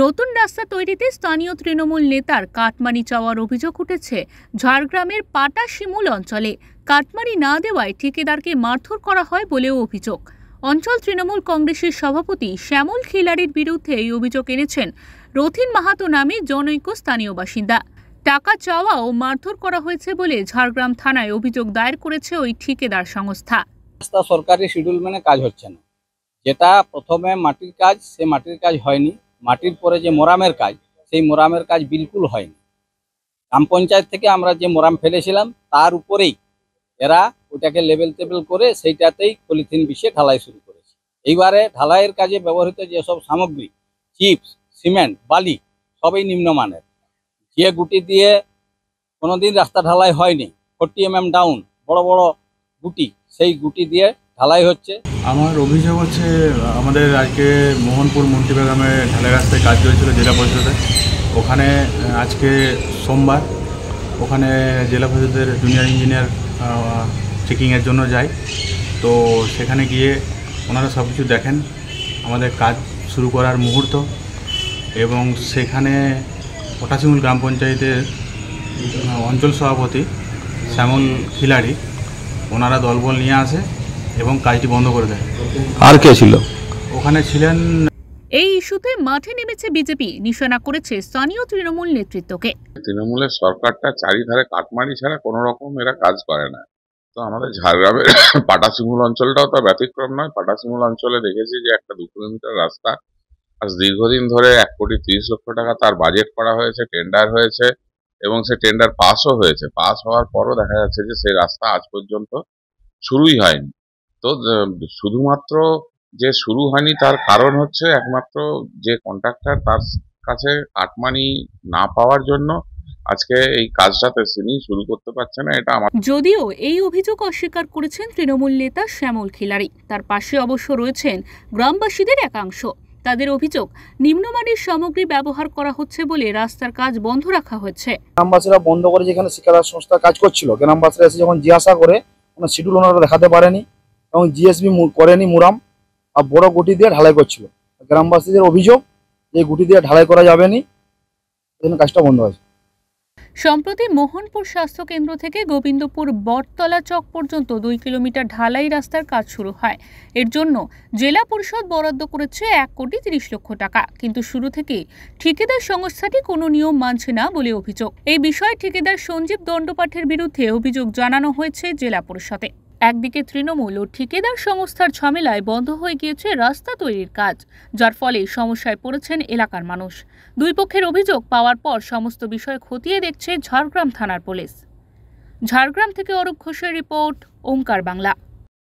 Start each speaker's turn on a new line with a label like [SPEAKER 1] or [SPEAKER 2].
[SPEAKER 1] নতুন রাস্তা তৈরিতে স্থানীয় তৃণমূল নেতার কাটমানি চাওয়ার অভিযোগ উঠেছে ঝাড়গ্রামের পাটাশিমুল অঞ্চলে। কাটমানি না দেওয়ায় ঠিকাদারকে মারধর করা হয় বলেও অভিযোগ। অঞ্চল তৃণমূল কংগ্রেসের সভাপতি শ্যামল খিলাড়ির বিরুদ্ধে এই অভিযোগ এনেছেন রথিন মাহাতো নামে জনৈক স্থানীয় বাসিন্দা। টাকা চাওয়া ও মারধর করা হয়েছে বলে ঝাড়গ্রাম থানায় অভিযোগ দায়ের করেছে ওই ঠিকাদার সংস্থা।
[SPEAKER 2] সরকারি শিডিউল মেনে কাজ হচ্ছে না। যেটা প্রথমে মাটির কাজ, সে মাটির কাজ হয়নি। মাটির পরে যে মোরামের কাজ, সেই মোরামের কাজ বিলকুল হয়নি। গ্রাম পঞ্চায়েত থেকে আমরা যে মোরাম ফেলেছিলাম তার উপরেই এরা ওটাকে লেবেল টেবেল করে সেইটাতেই পলিথিন বিছিয়ে ঢালাই শুরু করেছে। এইবারে ঢালাইয়ের কাজে ব্যবহৃত যেসব সামগ্রী, চিপস, সিমেন্ট, বালি সবই নিম্নমানের। যে গুটি দিয়ে কোনোদিন রাস্তা ঢালাই হয়নি, 40 mm ডাউন বড় বড় গুটি, সেই গুটি দিয়ে ঢালাই হচ্ছে।
[SPEAKER 3] আমার অভিযোগ হচ্ছে, আমাদের আজকে মোহনপুর মন্ত্রীবা গ্রামে ঢালাই রাস্তায় কাজ চলছিল জেলা পরিষদে। ওখানে আজকে সোমবার ওখানে জেলা পরিষদের জুনিয়র ইঞ্জিনিয়ার চেকিংয়ের জন্য যায়। তো সেখানে গিয়ে ওনারা সব কিছু দেখেন, আমাদের কাজ শুরু করার মুহূর্ত। এবং সেখানে পাটাশিমুল গ্রাম পঞ্চায়েতের অঞ্চল সভাপতি শ্যামল খিলাড়ি ওনারা দলবল নিয়ে আসে এবং কাজটি বন্ধ করে দেয়।
[SPEAKER 4] আর কে ছিল
[SPEAKER 3] ওখানে? ছিলেন।
[SPEAKER 1] এই ইস্যুতে মাঠে নেমেছে বিজেপি, নিশানা করেছে স্থানীয় তৃণমূল নেতৃত্বকে।
[SPEAKER 5] তৃণমূলের সরকারটা চারিধারে কাটমানি ছাড়া কোনো রকম এরা কাজ করে না। তো আমাদের ঝাড়গ্রামের পাটাশিমুল অঞ্চলটাও তার ব্যতিক্রম নয়। পাটাশিমুল অঞ্চলে দেখেছি যে একটা 2 কিলোমিটার রাস্তা আজ দীর্ঘদিন ধরে 1,30,00,000 টাকা তার বাজেট করা হয়েছে, টেন্ডার হয়েছে এবং সে টেন্ডার পাসও হয়েছে। পাস হওয়ার পরও দেখা যাচ্ছে যে সেই রাস্তা আজ পর্যন্ত শুরুই হয়নি। তো শুধুমাত্র যে শুরু হয়নি তার কারণ হচ্ছে একমাত্র যে কন্ট্রাক্টর, তার কাছে কাটমানি না পাওয়ার জন্য আজকে এই কাজটাতে তিনি শুরু করতে পারছে না। এটা আমার।
[SPEAKER 1] যদিও এই অভিযোগ অস্বীকার করেছেন তৃণমূল নেতা শ্যামল খিলাড়ি, তার পাশে অবশ্য রয়েছেন গ্রামবাসীদের একাংশ। তাদের অভিযোগ, নিম্নমানের সামগ্রী ব্যবহার করা হচ্ছে বলে রাস্তার কাজ বন্ধ রাখা হয়েছে।
[SPEAKER 6] গ্রামবাসীরা বন্ধ করে যেখানে ঠিকাদার সংস্থা কাজ করছিল, গ্রামবাসীরা এসে যখন জিজ্ঞাসা করে কোনো শিডিউল ওনারা দেখাতে পারেনি এবং জিএসবি করেনি মুরাম, আর বড় গুটি দিয়ে ঢালাই করছিল। গ্রামবাসীদের অভিযোগ যে গুটি দিয়ে ঢালাই করা যাবে না, এই জন্য কাজটা বন্ধ হয়েছে।
[SPEAKER 1] সম্প্রতি মোহনপুর স্বাস্থ্য কেন্দ্র থেকে গোবিন্দপুর বটতলা চক পর্যন্ত 2 কিলোমিটার ঢালাই রাস্তার কাজ শুরু হয়। এর জন্য জেলা পরিষদ বরাদ্দ করেছে 1,30,00,000 টাকা, কিন্তু শুরু থেকেই ঠিকাদার সংস্থাটি কোনো নিয়ম মানছে না বলে অভিযোগ। এই বিষয়ে ঠিকাদার সঞ্জীব দণ্ডপাঠের বিরুদ্ধে অভিযোগ জানানো হয়েছে জেলা পরিষদে। একদিকে তৃণমূল ও ঠিকাদার সংস্থার ঝামেলায় বন্ধ হয়ে গিয়েছে রাস্তা তৈরির কাজ, যার ফলে সমস্যায় পড়েছেন এলাকার মানুষ। দুই পক্ষের অভিযোগ পাওয়ার পর সমস্ত বিষয় খতিয়ে দেখছে ঝাড়গ্রাম থানার পুলিশ। ঝাড়গ্রাম থেকে অরূপ ঘোষের রিপোর্ট, ওঙ্কার বাংলা।